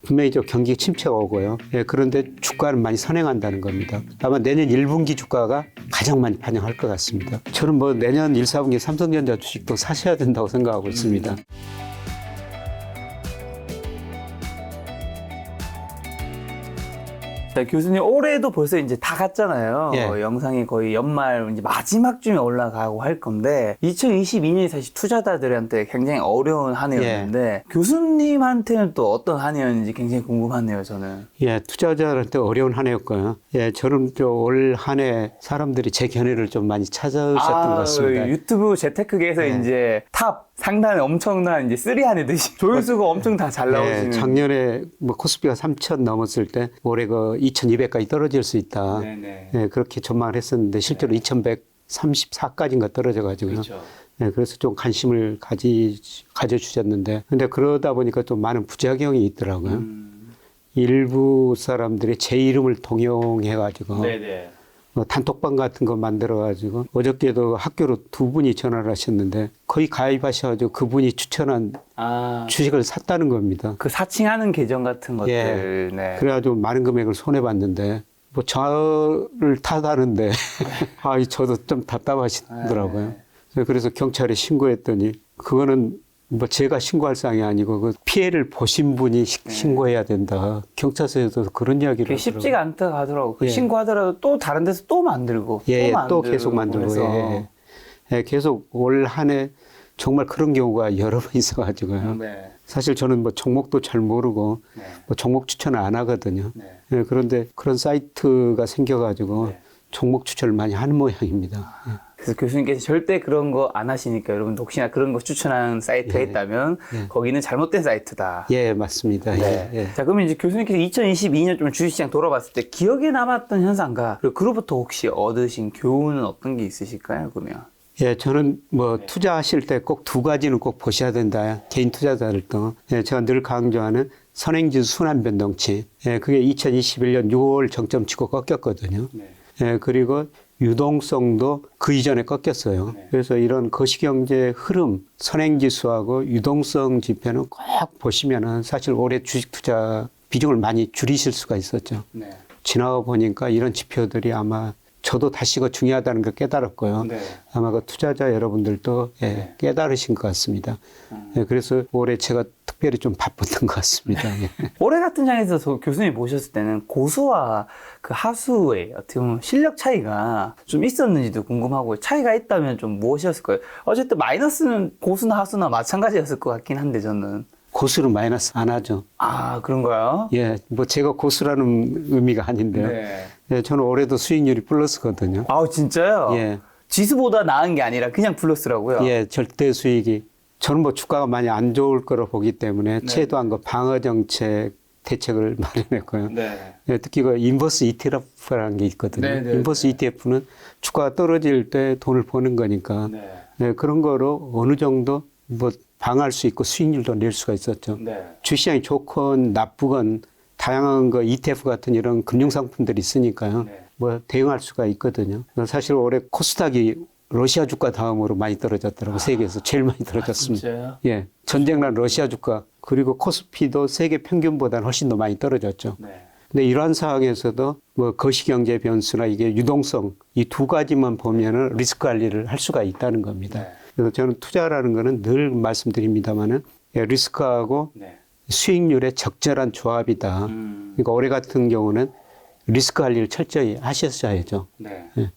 분명히 좀 경기 침체가 오고요. 예, 그런데 주가는 많이 선행한다는 겁니다. 아마 내년 1분기 주가가 가장 많이 반영할 것 같습니다. 저는 뭐 내년 1, 4분기 삼성전자 주식도 사셔야 된다고 생각하고 있습니다. 자, 교수님 올해도 벌써 이제 다 갔잖아요. 예. 영상이 거의 연말 이제 마지막쯤에 올라가고 할 건데 2022년이 사실 투자자들한테 굉장히 어려운 한 해였는데 교수님한테는 또 어떤 한 해였는지 굉장히 궁금하네요, 저는. 예, 투자자한테 어려운 한 해였고요. 예, 저는 올 한 해 사람들이 제 견해를 좀 많이 찾아주셨던 것 같습니다. 유튜브 재테크계에서 예. 이제 탑 상단에 엄청난 이제 3하늘듯이 조회수가 엄청 다 잘 나오시는. 예, 작년에 뭐 코스피가 3,000 넘었을 때 올해 그 2,200까지 떨어질 수 있다. 네네. 예, 그렇게 전망을 했었는데 실제로 2,134까지인가 떨어져가지고요. 그렇죠. 예, 그래서 좀 관심을 가져주셨는데, 근데 그러다 보니까 또 많은 부작용이 있더라고요. 일부 사람들이 제 이름을 동용해가지고 네네. 뭐 단톡방 같은 거 만들어가지고 어저께도 학교로 두 분이 전화를 하셨는데 거의 가입하셔가지고 그분이 추천한 주식을 샀다는 겁니다. 그 사칭하는 계정 같은 것들. 예. 네. 그래가지고 많은 금액을 손해봤는데 뭐 저를 탓하는데 아, 저도 좀 답답하시더라고요. 그래서 경찰에 신고했더니 그거는 뭐 제가 신고할 사항이 아니고 그 피해를 보신 분이 신고해야 된다. 경찰서에서 그런 이야기를 그게 하더라고요. 쉽지가 않다 하더라고. 그 예. 신고하더라도 또 다른 데서 또 만들고 예, 또 또 계속 만들고 그래서. 예. 예, 계속 올 한 해 정말 그런 경우가 여러 번 있어가지고요. 네. 사실 저는 뭐 종목도 잘 모르고 네. 뭐 종목 추천을 안 하거든요. 네. 예, 그런데 그런 사이트가 생겨가지고 네. 종목 추천을 많이 하는 모양입니다. 예. 그래서 교수님께서 절대 그런 거 안 하시니까 여러분도 혹시나 그런 거 추천하는 사이트가 있다면 거기는 잘못된 사이트다. 예, 맞습니다. 네. 예, 예. 자, 그러면 이제 교수님께서 2022년 좀 주식시장 돌아봤을 때 기억에 남았던 현상과 그리고 그로부터 혹시 얻으신 교훈은 어떤 게 있으실까요, 그러면? 예, 저는 뭐 투자하실 때 꼭 두 가지는 꼭 보셔야 된다. 개인 투자자들도. 예, 제가 늘 강조하는 선행지수 순환변동치. 예, 그게 2021년 6월 정점 치고 꺾였거든요. 네. 예, 그리고 유동성도 그 이전에 꺾였어요. 그래서 이런 거시경제 흐름, 선행지수하고 유동성 지표는 꼭 보시면은 사실 올해 주식 투자 비중을 많이 줄이실 수가 있었죠. 네. 지나가 보니까 이런 지표들이 아마 저도 다시 그 중요하다는 걸 깨달았고요. 네. 아마 그 투자자 여러분들도 예, 깨달으신 것 같습니다. 예, 그래서 올해 제가 특별히 좀 바빴던 것 같습니다. 예. 올해 같은 장에서 교수님 보셨을 때는 고수와 그 하수의 어떻게 보면 실력 차이가 좀 있었는지도 궁금하고 차이가 있다면 좀 무엇이었을까요? 어쨌든 마이너스는 고수나 하수나 마찬가지였을 것 같긴 한데 저는. 고수는 마이너스 안 하죠. 아, 그런가요? 예, 뭐 제가 고수라는 의미가 아닌데요. 네. 예, 저는 올해도 수익률이 플러스거든요. 아, 진짜요? 예, 지수보다 나은 게 아니라 그냥 플러스라고요? 예, 절대 수익이 저는 뭐 주가가 많이 안 좋을 거로 보기 때문에 최소한 그 방어 정책 대책을 마련했고요. 네. 예, 특히 그 인버스 ETF라는 게 있거든요. 네, 네, 인버스 ETF는 주가가 떨어질 때 돈을 버는 거니까 네. 예, 그런 거로 어느 정도 뭐 방어할 수 있고 수익률도 낼 수가 있었죠. 네. 주시장이 좋건 나쁘건 다양한 거 ETF 같은 이런 금융 상품들이 있으니까요. 네. 뭐 대응할 수가 있거든요. 사실 올해 코스닥이 러시아 주가 다음으로 많이 떨어졌더라고요. 세계에서 제일 많이 떨어졌습니다. 진짜요? 예, 전쟁난 러시아 주가 그리고 코스피도 세계 평균보다는 훨씬 더 많이 떨어졌죠. 네. 근데 이러한 상황에서도 뭐 거시경제 변수나 이게 유동성 이 두 가지만 보면은 리스크 관리를 할 수가 있다는 겁니다. 네. 그래서 저는 투자라는 거는 늘 말씀드립니다만은 리스크하고 네. 수익률의 적절한 조합이다. 그러니까 올해 같은 경우는 리스크 관리를 철저히 하셨어야죠. 네. 예.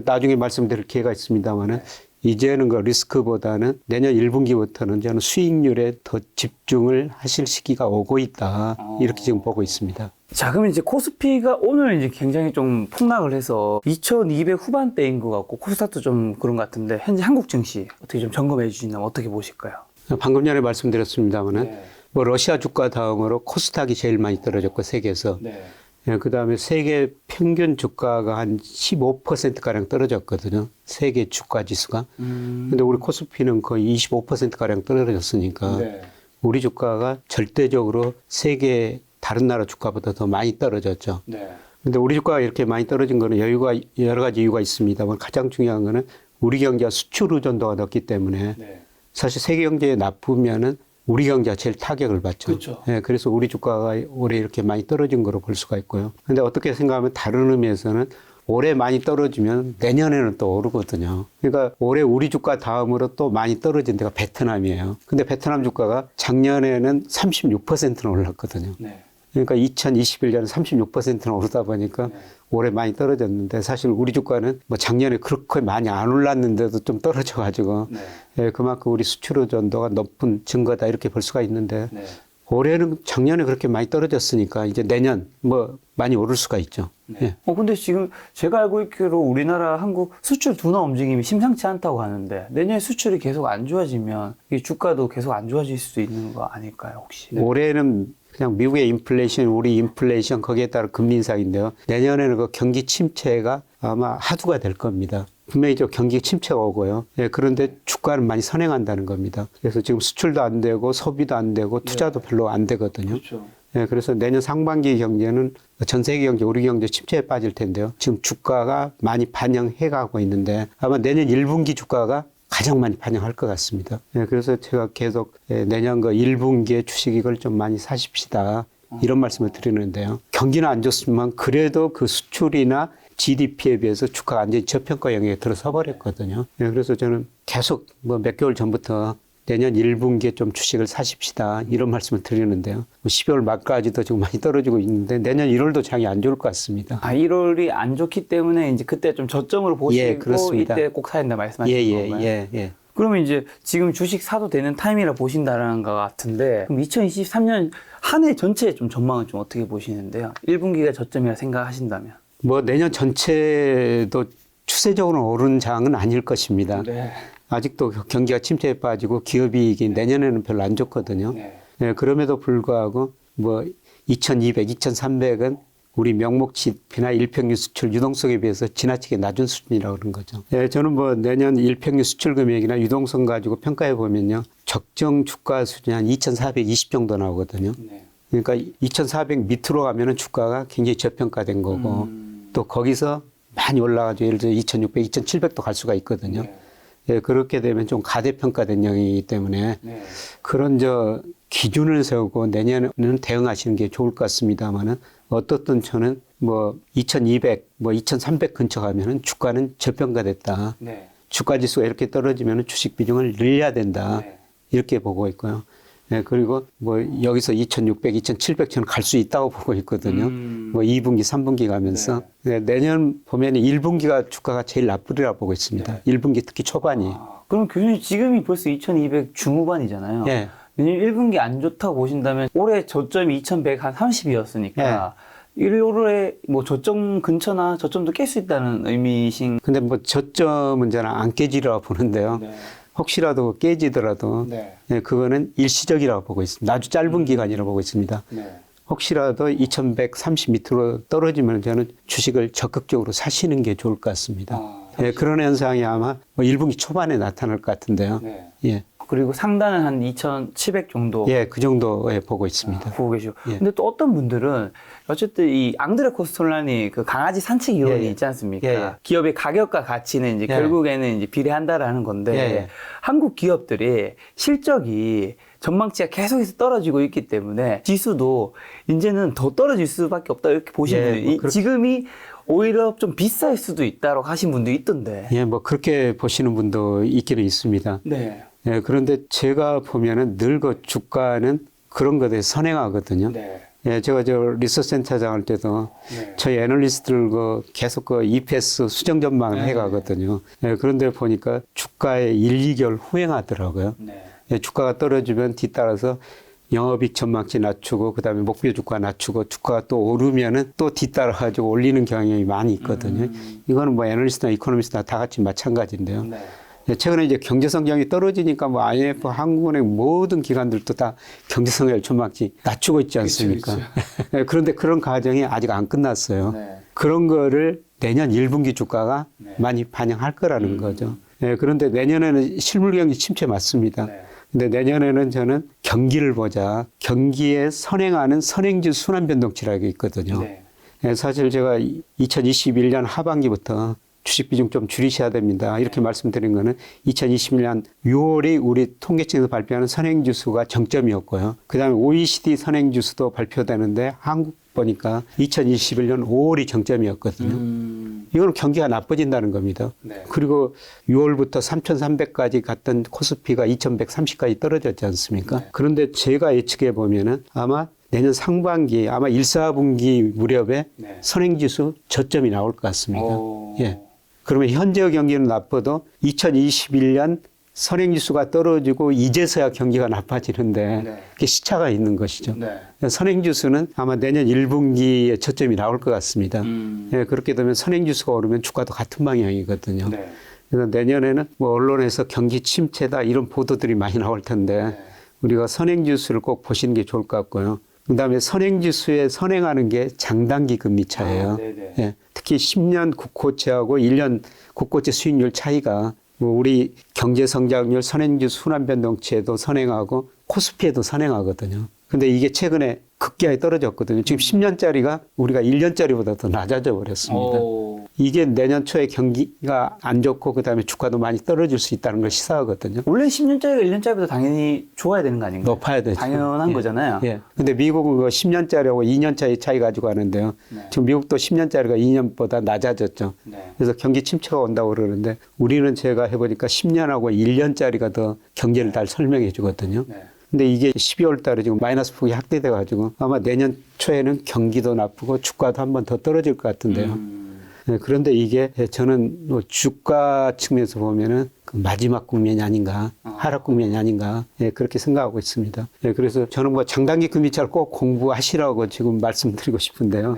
나중에 말씀드릴 기회가 있습니다만은 이제는 그 리스크보다는 내년 1분기부터는 저는 수익률에 더 집중을 하실 시기가 오고 있다. 이렇게 지금 보고 있습니다. 자, 그러면 이제 코스피가 오늘 이제 굉장히 좀 폭락을 해서 2200 후반대인 것 같고 코스닥도 좀 그런 것 같은데 현재 한국 증시 어떻게 좀 점검해 주신다면 어떻게 보실까요? 방금 전에 말씀드렸습니다만은 뭐 러시아 주가 다음으로 코스닥이 제일 많이 떨어졌고 세계에서 네. 예, 그다음에 세계 평균 주가가 한 15%가량 떨어졌거든요. 세계 주가 지수가. 근데 우리 코스피는 거의 25%가량 떨어졌으니까 네. 우리 주가가 절대적으로 세계 다른 나라 주가보다 더 많이 떨어졌죠. 네. 근데 우리 주가가 이렇게 많이 떨어진 거는 여러 가지 이유가 있습니다만 가장 중요한 거는 우리 경제가 수출 의존도가 높기 때문에 네. 사실 세계 경제에 나쁘면은 우리 경제가 제일 타격을 받죠. 그렇죠. 예, 그래서 우리 주가가 올해 이렇게 많이 떨어진 거로 볼 수가 있고요. 근데 어떻게 생각하면 다른 의미에서는 올해 많이 떨어지면 내년에는 또 오르거든요. 그러니까 올해 우리 주가 다음으로 또 많이 떨어진 데가 베트남이에요. 근데 베트남 주가가 작년에는 36%나 올랐거든요. 네. 그러니까 2021년에 36%나 오르다 보니까 올해 많이 떨어졌는데 사실 우리 주가는 뭐 작년에 그렇게 많이 안 올랐는데도 좀 떨어져가지고 예, 그만큼 우리 수출 의존도가 높은 증거다 이렇게 볼 수가 있는데 올해는 작년에 그렇게 많이 떨어졌으니까 이제 내년 뭐 많이 오를 수가 있죠. 예. 근데 지금 제가 알고 있기로 우리나라 한국 수출 둔화 움직임이 심상치 않다고 하는데 내년에 수출이 계속 안 좋아지면 이 주가도 계속 안 좋아질 수도 있는 거 아닐까요, 혹시? 올해는 그냥 미국의 인플레이션, 우리 인플레이션 거기에 따라 금리 인상인데요. 내년에는 그 경기 침체가 아마 하두가 될 겁니다. 분명히 저 경기 침체가 오고요. 예, 그런데 주가는 많이 선행한다는 겁니다. 그래서 지금 수출도 안 되고 소비도 안 되고 투자도 별로 안 되거든요. 그렇죠. 예, 그래서 내년 상반기 경제는 전 세계 경제, 우리 경제 침체에 빠질 텐데요. 지금 주가가 많이 반영해 가고 있는데 아마 내년 1분기 주가가 가장 많이 반영할 것 같습니다. 예, 그래서 제가 계속 내년 그 1분기에 주식 이걸 좀 많이 사십시다. 이런 말씀을 드리는데요. 경기는 안 좋지만 그래도 그 수출이나 GDP에 비해서 주가가 완전히 저평가 영역에 들어서 버렸거든요. 예, 그래서 저는 계속 뭐 몇 개월 전부터 내년 1분기에 좀 주식을 사십시다. 이런 말씀을 드리는데요. 12월 말까지도 지금 많이 떨어지고 있는데 내년 1월도 장이 안 좋을 것 같습니다. 1월이 안 좋기 때문에 이제 그때 좀 저점으로 보시고 예, 그렇습니다. 이때 꼭 사야 된다 말씀하시는 건가요? 예. 그러면 이제 지금 주식 사도 되는 타임이라 보신다는 것 같은데 그럼 2023년 한 해 전체의 좀 전망은 좀 어떻게 보시는데요? 1분기가 저점이라 생각하신다면. 뭐 내년 전체도 추세적으로 오른 장은 아닐 것입니다. 네. 아직도 경기가 침체에 빠지고 기업이익이 내년에는 별로 안 좋거든요. 네, 그럼에도 불구하고 뭐 2200, 2300은 우리 명목 GDP나 일평균 수출 유동성에 비해서 지나치게 낮은 수준이라고 그런 거죠. 네, 저는 뭐 내년 일평균 수출 금액이나 유동성 가지고 평가해 보면요. 적정 주가 수준이 한 2420 정도 나오거든요. 그러니까 2400 밑으로 가면은 주가가 굉장히 저평가된 거고 또 거기서 많이 올라가지고 예를 들어 2600, 2700도 갈 수가 있거든요. 예, 그렇게 되면 좀 가대평가된 영역이기 때문에 그런 기준을 세우고 내년에는 대응하시는 게 좋을 것 같습니다만은 어떻든 저는 뭐 2200, 뭐 2300 근처 가면은 주가는 저평가됐다. 주가 지수가 이렇게 떨어지면은 주식 비중을 늘려야 된다. 이렇게 보고 있고요. 네, 그리고 뭐 여기서 2600, 2700 저는 갈 수 있다고 보고 있거든요. 뭐 2분기, 3분기 가면서. 네, 내년 보면 1분기가 주가가 제일 나쁘리라 보고 있습니다. 1분기 특히 초반이. 그럼 교수님 지금이 벌써 2200 중후반이잖아요. 예. 내년 1분기 안 좋다고 보신다면 올해 저점이 2100 한 30이었으니까 1월에 뭐 저점 근처나 저점도 깰 수 있다는 의미신. 근데 뭐 저점은 저는 안 깨지리라 보는데요. 혹시라도 깨지더라도 그거는 일시적이라고 보고 있습니다. 아주 짧은 기간이라고 보고 있습니다. 혹시라도 2130 밑으로 떨어지면 저는 주식을 적극적으로 사시는 게 좋을 것 같습니다. 예, 그런 현상이 아마 뭐 1분기 초반에 나타날 것 같은데요. 예. 그리고 상단은 한 2700 정도. 예, 그 정도에 보고 있습니다. 보고 계시고. 예. 근데 또 어떤 분들은 어쨌든 이 앙드레 코스톨란이 그 강아지 산책 이론이 있지 않습니까? 기업의 가격과 가치는 이제 결국에는 이제 비례한다라는 건데 한국 기업들이 실적이 전망치가 계속해서 떨어지고 있기 때문에 지수도 이제는 더 떨어질 수밖에 없다 이렇게 보시는 분들이 지금이 오히려 좀 비쌀 수도 있다고 하신 분도 있던데. 예, 뭐 그렇게 보시는 분도 있기는 있습니다. 예, 그런데 제가 보면은 늘 그 주가는 그런 것에 선행하거든요. 예, 제가 리서치 센터장 할 때도 저희 애널리스트들 계속 EPS 수정 전망을 해 가거든요. 예, 그런데 보니까 주가의 1, 2개월 후행하더라고요. 예, 주가가 떨어지면 뒤따라서 영업이익 전망치 낮추고 그다음에 목표 주가 낮추고 주가가 또 오르면은 또 뒤따라 가지고 올리는 경향이 많이 있거든요. 이거는 뭐 애널리스트나 이코노미스트나 다 같이 마찬가지인데요. 최근에 이제 경제 성장이 떨어지니까 뭐 IMF, 한국은행 모든 기관들도 다 경제 성장 전망치 낮추고 있지 않습니까? 그쵸. 그런데 그런 과정이 아직 안 끝났어요. 그런 거를 내년 1분기 주가가 많이 반영할 거라는 거죠. 그런데 내년에는 실물 경기 침체 맞습니다. 근데 내년에는 저는 경기를 보자. 경기에 선행하는 선행지 순환 변동치라고 있거든요. 사실 제가 2021년 하반기부터 주식 비중 좀 줄이셔야 됩니다. 이렇게 말씀드린 거는 2021년 6월이 우리 통계청에서 발표하는 선행지수가 정점이었고요. 그 다음에 OECD 선행지수도 발표되는데 한국 보니까 2021년 5월이 정점이었거든요. 이거는 경기가 나빠진다는 겁니다. 네. 그리고 6월부터 3,300까지 갔던 코스피가 2,130까지 떨어졌지 않습니까? 네. 그런데 제가 예측해 보면은 아마 내년 상반기, 아마 1, 4분기 무렵에 네. 선행지수 저점이 나올 것 같습니다. 오. 예. 그러면 현재의 경기는 나빠도 2021년 선행지수가 떨어지고 이제서야 경기가 나빠지는데 네. 그게 시차가 있는 것이죠. 네. 선행지수는 아마 내년 1분기에 저점이 나올 것 같습니다. 예, 그렇게 되면 선행지수가 오르면 주가도 같은 방향이거든요. 네. 그래서 내년에는 뭐 언론에서 경기 침체다 이런 보도들이 많이 나올 텐데 네. 우리가 선행지수를 꼭 보시는 게 좋을 것 같고요. 그다음에 선행지수에 선행하는 게 장단기 금리 차예요. 아, 네네. 예, 특히 10년 국고채하고 1년 국고채 수익률 차이가 뭐 우리 경제 성장률 선행지수 순환변동치에도 선행하고 코스피에도 선행하거든요. 근데 이게 최근에 급기야에 떨어졌거든요. 지금 10년짜리가 우리가 1년짜리보다 더 낮아져 버렸습니다. 오. 이게 내년 초에 경기가 안 좋고 그다음에 주가도 많이 떨어질 수 있다는 걸 시사하거든요. 원래 10년짜리가 1년짜리보다 당연히 좋아야 되는 거 아닌가요? 높아야 되죠. 당연한 예. 거잖아요. 예. 근데 미국은 그 10년짜리하고 2년짜리 차이 가지고 하는데요. 네. 지금 미국도 10년짜리가 2년보다 낮아졌죠. 네. 그래서 경기 침체가 온다고 그러는데 우리는 제가 해보니까 10년하고 1년짜리가 더 경제를 잘 설명해 주거든요. 네. 근데 이게 12월 달에 지금 마이너스 폭이 확대돼 가지고 아마 내년 초에는 경기도 나쁘고 주가도 한 번 더 떨어질 것 같은데요. 네, 그런데 이게 저는 뭐 주가 측면에서 보면은 그 마지막 국면이 아닌가, 하락 국면이 아닌가, 예, 그렇게 생각하고 있습니다. 예, 그래서 저는 뭐 장단기 금리차를 꼭 공부하시라고 지금 말씀드리고 싶은데요.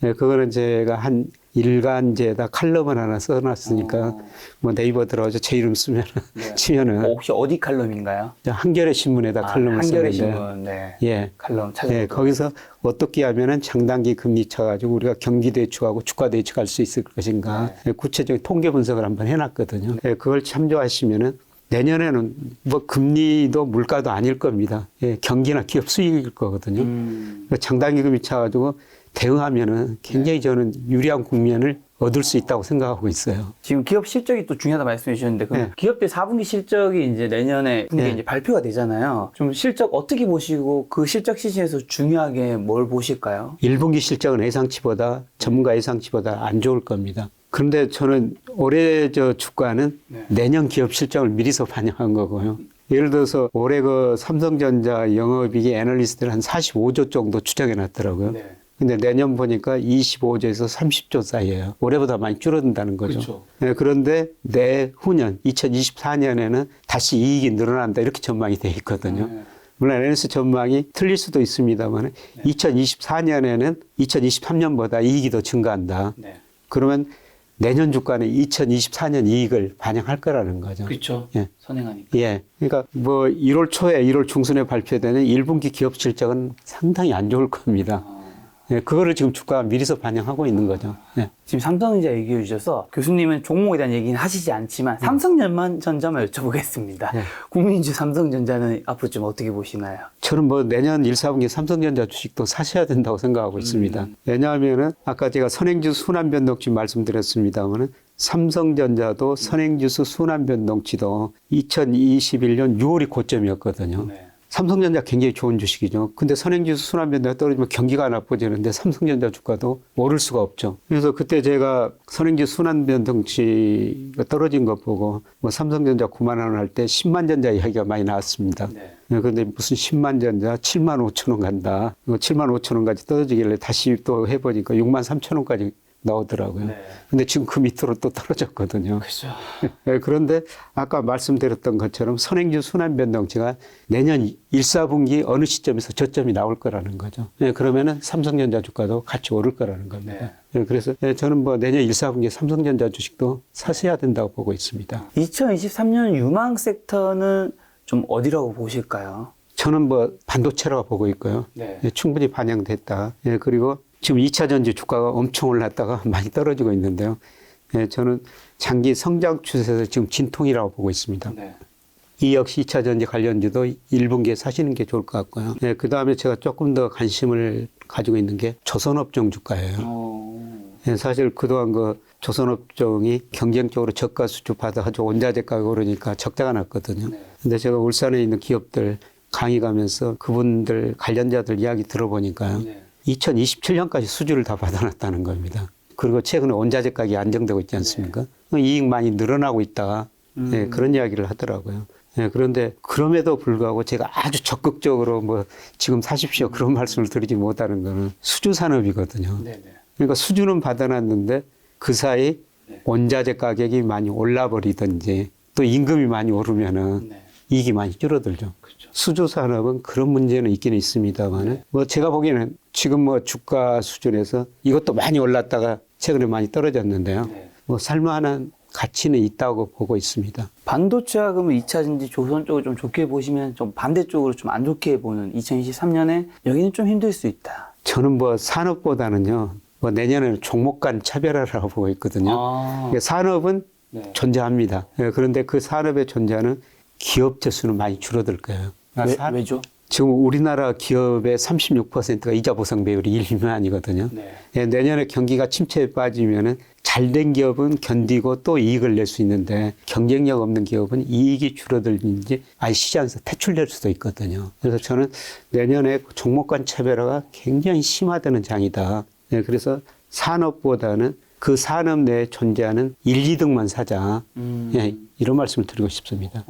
예, 그거는 제가 한 일간지에다 칼럼을 하나 써놨으니까 뭐 네이버 들어가서 제 이름 쓰면 네. 치면은 혹시 어디 칼럼인가요? 한겨레 신문에다 칼럼을 한겨레 썼는데 신문. 네. 예. 칼럼 찾아. 예, 거기서 어떻게 하면은 장단기 금리 차가지고 우리가 경기도 예측하고 주가도 예측할 수 있을 것인가 예, 구체적인 통계 분석을 한번 해놨거든요. 예, 그걸 참조하시면은 내년에는 뭐 금리도 물가도 아닐 겁니다. 예, 경기나 기업 수익일 거거든요. 장단기 금리 차가지고 대응하면은 굉장히 저는 유리한 국면을 얻을 수 있다고 생각하고 있어요. 지금 기업 실적이 또 중요하다 말씀해 주셨는데 그럼 네. 기업들 4분기 실적이 이제 내년에 분기에 네. 이제 발표가 되잖아요. 좀 실적 어떻게 보시고 그 실적 시즌에서 중요하게 뭘 보실까요? 1분기 실적은 예상치보다 전문가 예상치보다 안 좋을 겁니다. 그런데 저는 올해 저 주가는 네. 내년 기업 실적을 미리서 반영한 거고요. 예를 들어서 올해 그 삼성전자 영업이익이 애널리스트를 한 45조 정도 추정해 놨더라고요. 네. 근데 내년 보니까 25조에서 30조 사이예요. 올해보다 많이 줄어든다는 거죠. 그렇죠. 네, 그런데 내후년 2024년에는 다시 이익이 늘어난다 이렇게 전망이 돼 있거든요. 네. 물론 애널리스트 전망이 틀릴 수도 있습니다만 2024년에는 2023년보다 이익이 더 증가한다. 네. 그러면 내년 주가는 2024년 이익을 반영할 거라는 거죠. 그렇죠. 예. 선행하니까. 예. 그러니까 뭐 1월 초에 1월 중순에 발표되는 1분기 기업 실적은 상당히 안 좋을 겁니다. 예, 그거를 지금 주가가 미리서 반영하고 있는 거죠. 예. 지금 삼성전자 얘기해 주셔서 교수님은 종목에 대한 얘기는 하시지 않지만 삼성전자만 여쭤보겠습니다. 네. 국민주 삼성전자는 앞으로 좀 어떻게 보시나요? 저는 뭐 내년 1, 4분기 삼성전자 주식도 사셔야 된다고 생각하고 있습니다. 왜냐하면은 아까 제가 선행지수 순환변동치 말씀드렸습니다만은 삼성전자도 선행지수 순환변동치도 2021년 6월이 고점이었거든요. 네. 삼성전자 굉장히 좋은 주식이죠. 근데 선행지수 순환변동이 떨어지면 경기가 나빠지는데 삼성전자 주가도 오를 수가 없죠. 그래서 그때 제가 선행지수 순환변동치가 떨어진 것 보고 뭐 삼성전자 9만 원 할 때 10만 전자 이야기가 많이 나왔습니다. 네. 그런데 무슨 10만 전자 7만 5천 원 간다. 7만 5천 원까지 떨어지길래 다시 또 해보니까 6만 3천 원까지 나오더라고요. 네. 근데 지금 그 밑으로 또 떨어졌거든요. 그렇죠. 네, 그런데 아까 말씀드렸던 것처럼 선행지수 순환변동치가 내년 1, 4분기 어느 시점에서 저점이 나올 거라는 거죠. 네, 그러면은 삼성전자 주가도 같이 오를 거라는 겁니다. 네, 그래서 저는 뭐 내년 1, 4분기 삼성전자 주식도 사셔야 된다고 보고 있습니다. 2023년 유망 섹터는 좀 어디라고 보실까요? 저는 뭐 반도체라고 보고 있고요. 네. 예, 충분히 반영됐다. 예, 그리고 지금 2차 전지 주가가 엄청 올랐다가 많이 떨어지고 있는데요. 예, 저는 장기 성장 추세에서 지금 진통이라고 보고 있습니다. 네. 이 역시 2차 전지 관련주도 1분기에 사시는 게 좋을 것 같고요. 예, 그 다음에 제가 조금 더 관심을 가지고 있는 게 조선업종 주가예요. 예, 사실 그동안 그 조선업종이 경쟁적으로 저가 수주 받아가지고 원자재 가격 오르니까 적자가 났거든요. 네. 근데 제가 울산에 있는 기업들 강의 가면서 그분들 관련자들 이야기 들어보니까요. 네. 2027년까지 수주를 다 받아놨다는 겁니다. 그리고 최근에 원자재 가격이 안정되고 있지 않습니까? 이익 많이 늘어나고 있다. 예, 그런 이야기를 하더라고요. 예, 그런데 그럼에도 불구하고 제가 아주 적극적으로 뭐 지금 사십시오 그런 말씀을 드리지 못하는 거는 수주 산업이거든요. 네네. 그러니까 수주는 받아놨는데 그 사이 네. 원자재 가격이 많이 올라버리든지 또 임금이 많이 오르면은 네. 이익이 많이 줄어들죠. 그렇죠. 수주 산업은 그런 문제는 있기는 있습니다만 네. 뭐 제가 보기에는 지금 뭐 주가 수준에서 이것도 많이 올랐다가 최근에 많이 떨어졌는데요. 네. 뭐 살만한 가치는 있다고 보고 있습니다. 반도체가 그러면 2차 전지 조선 쪽을 좀 좋게 보시면 좀 반대쪽으로 좀 안 좋게 보는 2023년에 여기는 좀 힘들 수 있다. 저는 뭐 산업보다는요. 뭐 내년에는 종목 간 차별화라고 보고 있거든요. 아. 산업은 네. 존재합니다. 예, 그런데 그 산업의 존재는 기업체 수는 많이 줄어들 거예요. 왜죠? 지금 우리나라 기업의 36%가 이자 보상 비율이 1 미만이거든요. 네. 예, 내년에 경기가 침체에 빠지면은 잘된 기업은 견디고 또 이익을 낼 수 있는데 경쟁력 없는 기업은 이익이 줄어들든지 아예 시장에서 퇴출될 수도 있거든요. 그래서 저는 내년에 종목 간 차별화가 굉장히 심화되는 장이다. 예, 그래서 산업보다는 그 산업 내에 존재하는 1, 2등만 사자. 예, 이런 말씀을 드리고 싶습니다.